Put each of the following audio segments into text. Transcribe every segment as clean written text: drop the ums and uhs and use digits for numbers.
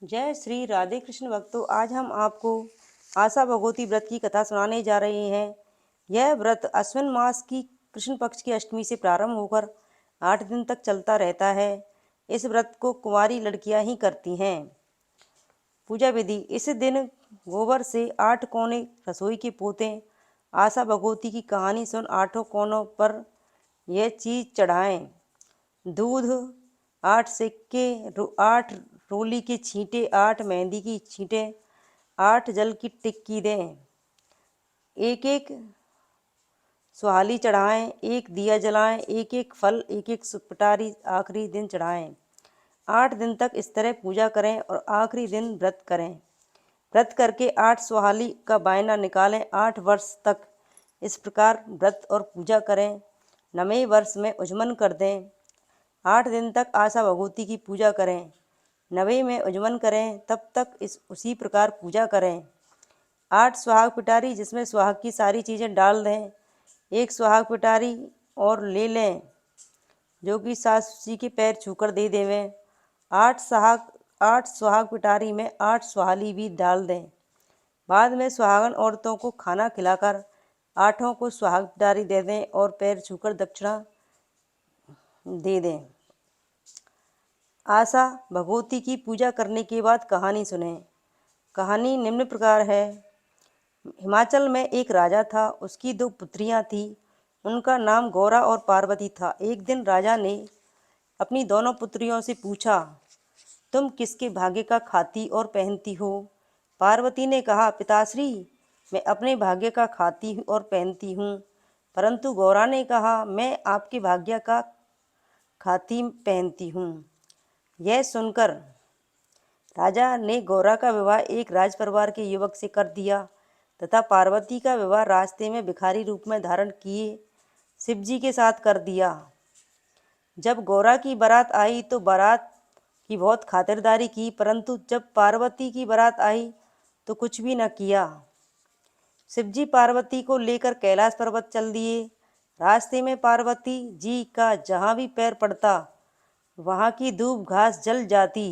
जय श्री राधे कृष्ण भक्तों। आज हम आपको आशा भगवती व्रत की कथा सुनाने जा रहे हैं। यह व्रत अश्विन मास की कृष्ण पक्ष की अष्टमी से प्रारंभ होकर 8 दिन तक चलता रहता है। इस व्रत को कुंवारी लड़कियां ही करती हैं। पूजा विधि। इस दिन गोबर से 8 कोने रसोई के पोतें। आशा भगवती की कहानी सुन 8 कोनों पर यह चीज चढ़ाएं। दूध 8 सिक्के, 8 रोली के छींटे, 8 मेहंदी की छींटे, 8 जल की टिक्की दें। एक एक सुहाली चढ़ाएं, एक दिया जलाएं, एक एक फल, एक एक सुपटारी आखिरी दिन चढ़ाएं। 8 दिन तक इस तरह पूजा करें और आखिरी दिन व्रत करें। व्रत करके 8 सुहाली का बायना निकालें। 8 वर्ष तक इस प्रकार व्रत और पूजा करें। 9वें वर्ष में उजमन कर दें। 8 दिन तक आशा भगवती की पूजा करें। 9वें में उजमन करें, तब तक उसी प्रकार पूजा करें। 8 सुहाग पिटारी, जिसमें सुहाग की सारी चीज़ें डाल दें। एक सुहाग पिटारी और ले लें, जो कि सास जी के पैर छूकर दे देवें। 8 सुहाग पिटारी में 8 सुहाली भी डाल दें। बाद में सुहागन औरतों को खाना खिलाकर 8 को सुहाग पिटारी दे दें और पैर छूकर दक्षिणा दे दें। आशा भगवती की पूजा करने के बाद कहानी सुने। कहानी निम्न प्रकार है। हिमाचल में एक राजा था। उसकी 2 पुत्रियां थीं। उनका नाम गौरा और पार्वती था। एक दिन राजा ने अपनी दोनों पुत्रियों से पूछा, तुम किसके भाग्य का खाती और पहनती हो? पार्वती ने कहा, पिताश्री, मैं अपने भाग्य का खाती और पहनती हूँ। परंतु गौरा ने कहा, मैं आपके भाग्य का खाती पहनती हूँ। यह सुनकर राजा ने गौरा का विवाह एक राजपरिवार के युवक से कर दिया तथा पार्वती का विवाह रास्ते में भिखारी रूप में धारण किए शिवजी के साथ कर दिया। जब गौरा की बारात आई तो बारात की बहुत खातिरदारी की, परंतु जब पार्वती की बारात आई तो कुछ भी न किया। शिवजी पार्वती को लेकर कैलाश पर्वत चल दिए। रास्ते में पार्वती जी का जहाँ भी पैर पड़ता वहाँ की दूब घास जल जाती।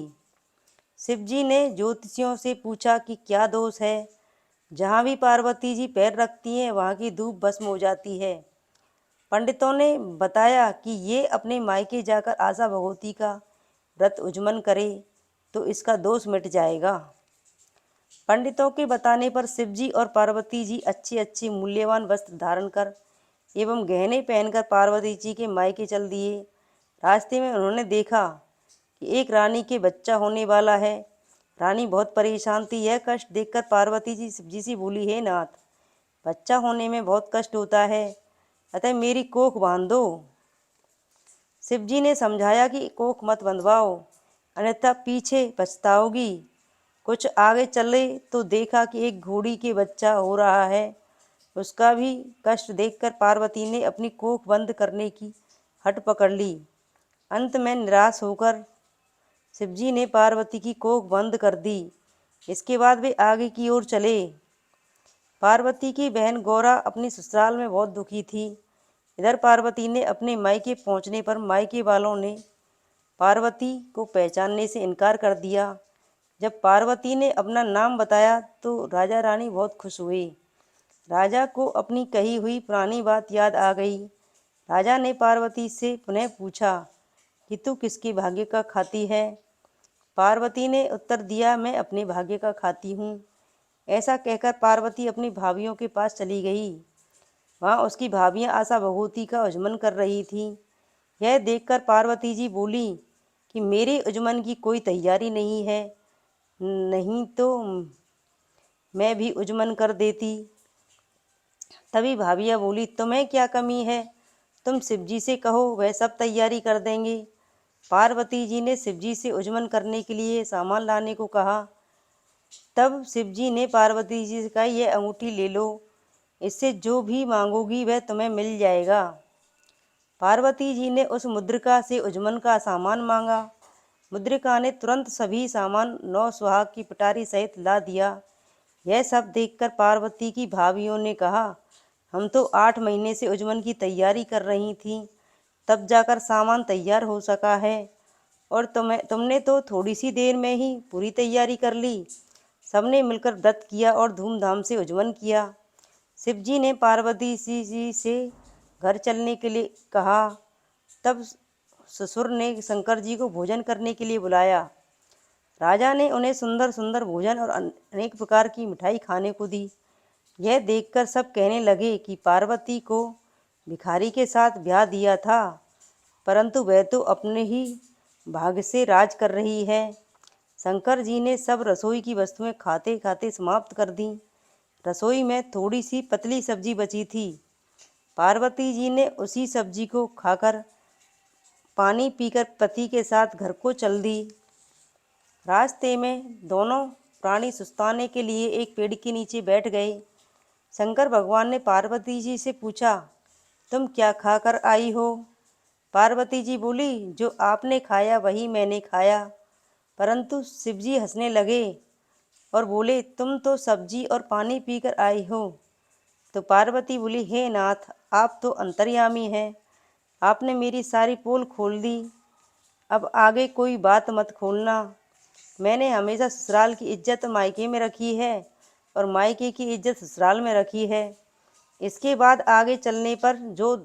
शिवजी ने ज्योतिषियों से पूछा कि क्या दोष है? जहाँ भी पार्वती जी पैर रखती हैं वहाँ की धूप भस्म हो जाती है। पंडितों ने बताया कि ये अपने मायके जाकर आशा भगवती का व्रत उजमन करे तो इसका दोष मिट जाएगा। पंडितों के बताने पर शिवजी और पार्वती जी अच्छे अच्छे मूल्यवान वस्त्र धारण कर एवं गहने पहनकर पार्वती जी के मायके चल दिए। रास्ते में उन्होंने देखा कि एक रानी के बच्चा होने वाला है। रानी बहुत परेशान थी। यह कष्ट देखकर पार्वती जी शिवजी से बोली, हे नाथ, बच्चा होने में बहुत कष्ट होता है, अतः मेरी कोख बांध दो। शिवजी ने समझाया कि कोख मत बंधवाओ, अन्यथा पीछे पछताओगी। कुछ आगे चले तो देखा कि एक घोड़ी के बच्चा हो रहा है। उसका भी कष्ट देखकर पार्वती ने अपनी कोख बंद करने की हट पकड़ ली। अंत में निराश होकर शिवजी ने पार्वती की कोख बंद कर दी। इसके बाद वे आगे की ओर चले। पार्वती की बहन गौरा अपनी ससुराल में बहुत दुखी थी। इधर पार्वती ने अपने मायके पहुंचने पर मायके वालों ने पार्वती को पहचानने से इनकार कर दिया। जब पार्वती ने अपना नाम बताया तो राजा रानी बहुत खुश हुए। राजा को अपनी कही हुई पुरानी बात याद आ गई। राजा ने पार्वती से पुनः पूछा कि तू किसके भाग्य का खाती है? पार्वती ने उत्तर दिया, मैं अपने भाग्य का खाती हूँ। ऐसा कहकर पार्वती अपनी भाभियों के पास चली गई। वहाँ उसकी भाभियाँ आशा भगवती का उजमन कर रही थीं। यह देखकर पार्वती जी बोली कि मेरे उजमन की कोई तैयारी नहीं है, नहीं तो मैं भी उजमन कर देती। तभी भाभियाँ बोली, तुम्हें क्या कमी है? तुम शिवजी से कहो, वह सब तैयारी कर देंगे। पार्वती जी ने शिवजी से उजमन करने के लिए सामान लाने को कहा। तब शिवजी ने पार्वती जी से कहा, यह अंगूठी ले लो, इससे जो भी मांगोगी वह तुम्हें मिल जाएगा। पार्वती जी ने उस मुद्रिका से उजमन का सामान मांगा। मुद्रिका ने तुरंत सभी सामान 9 सुहाग की पिटारी सहित ला दिया। यह सब देखकर पार्वती की भाभियों ने कहा, हम तो 8 महीने से उजमन की तैयारी कर रही थीं, तब जाकर सामान तैयार हो सका है और तुमने तो थोड़ी सी देर में ही पूरी तैयारी कर ली। सबने मिलकर व्रत किया और धूमधाम से उज्जवल किया। शिव जी ने पार्वती जी से घर चलने के लिए कहा। तब ससुर ने शंकर जी को भोजन करने के लिए बुलाया। राजा ने उन्हें सुंदर सुंदर भोजन और अनेक प्रकार की मिठाई खाने को दी। यह देखकर सब कहने लगे कि पार्वती को भिखारी के साथ ब्याह दिया था, परंतु वह तो अपने ही भाग्य से राज कर रही है। शंकर जी ने सब रसोई की वस्तुएं खाते खाते समाप्त कर दी। रसोई में थोड़ी सी पतली सब्जी बची थी। पार्वती जी ने उसी सब्जी को खाकर पानी पीकर पति के साथ घर को चल दी। रास्ते में दोनों प्राणी सुस्ताने के लिए एक पेड़ के नीचे बैठ गए। शंकर भगवान ने पार्वती जी से पूछा, तुम क्या खाकर आई हो? पार्वती जी बोली, जो आपने खाया वही मैंने खाया। परंतु शिवजी हंसने लगे और बोले, तुम तो सब्जी और पानी पीकर आई हो। तो पार्वती बोली, हे नाथ, आप तो अंतर्यामी हैं, आपने मेरी सारी पोल खोल दी। अब आगे कोई बात मत खोलना। मैंने हमेशा ससुराल की इज्जत मायके में रखी है और मायके की इज्जत ससुराल में रखी है। इसके बाद आगे चलने पर जो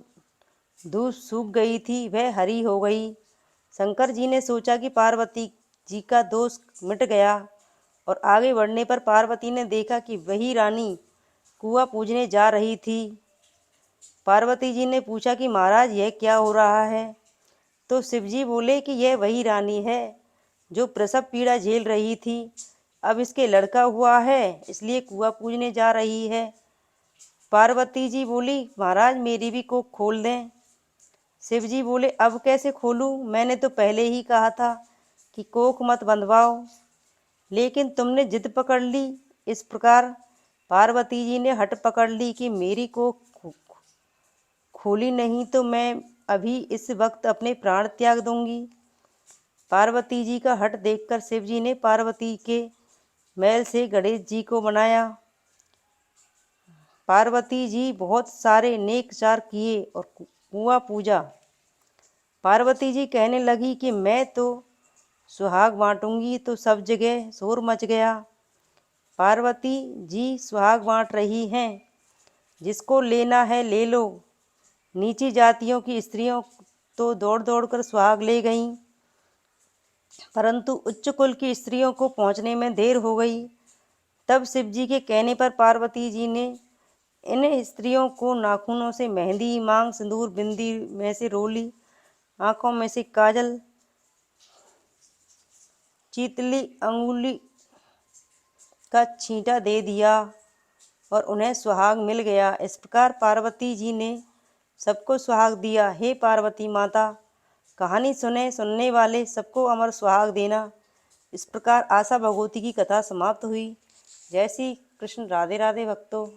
दूध सूख गई थी वह हरी हो गई। शंकर जी ने सोचा कि पार्वती जी का दोष मिट गया और आगे बढ़ने पर पार्वती ने देखा कि वही रानी कुआं पूजने जा रही थी। पार्वती जी ने पूछा कि महाराज यह क्या हो रहा है? तो शिवजी बोले कि यह वही रानी है जो प्रसव पीड़ा झेल रही थी। अब इसके लड़का हुआ है, इसलिए कुआं पूजने जा रही है। पार्वती जी बोली, महाराज मेरी भी कोख खोल दें। शिवजी बोले, अब कैसे खोलूं? मैंने तो पहले ही कहा था कि कोख मत बंधवाओ, लेकिन तुमने जिद पकड़ ली। इस प्रकार पार्वती जी ने हट पकड़ ली कि मेरी कोख खोली नहीं तो मैं अभी इस वक्त अपने प्राण त्याग दूंगी। पार्वती जी का हट देखकर शिवजी ने पार्वती के मैल से गणेश जी को बनाया। पार्वती जी बहुत सारे नेक चार किए और कुआं पूजा। पार्वती जी कहने लगी कि मैं तो सुहाग बांटूंगी, तो सब जगह शोर मच गया। पार्वती जी सुहाग बांट रही हैं, जिसको लेना है ले लो। नीची जातियों की स्त्रियों तो दौड़ दौड़ कर सुहाग ले गईं, परंतु उच्च कुल की स्त्रियों को पहुंचने में देर हो गई। तब शिव जी के कहने पर पार्वती जी ने इन स्त्रियों को नाखूनों से मेहंदी, मांग सिंदूर, बिंदी में से रोली, आंखों में से काजल, चीतली अंगुली का छींटा दे दिया और उन्हें सुहाग मिल गया। इस प्रकार पार्वती जी ने सबको सुहाग दिया। हे पार्वती माता, कहानी सुनने वाले सबको अमर सुहाग देना। इस प्रकार आशा भगवती की कथा समाप्त हुई। जय श्री कृष्ण। राधे राधे भक्तों।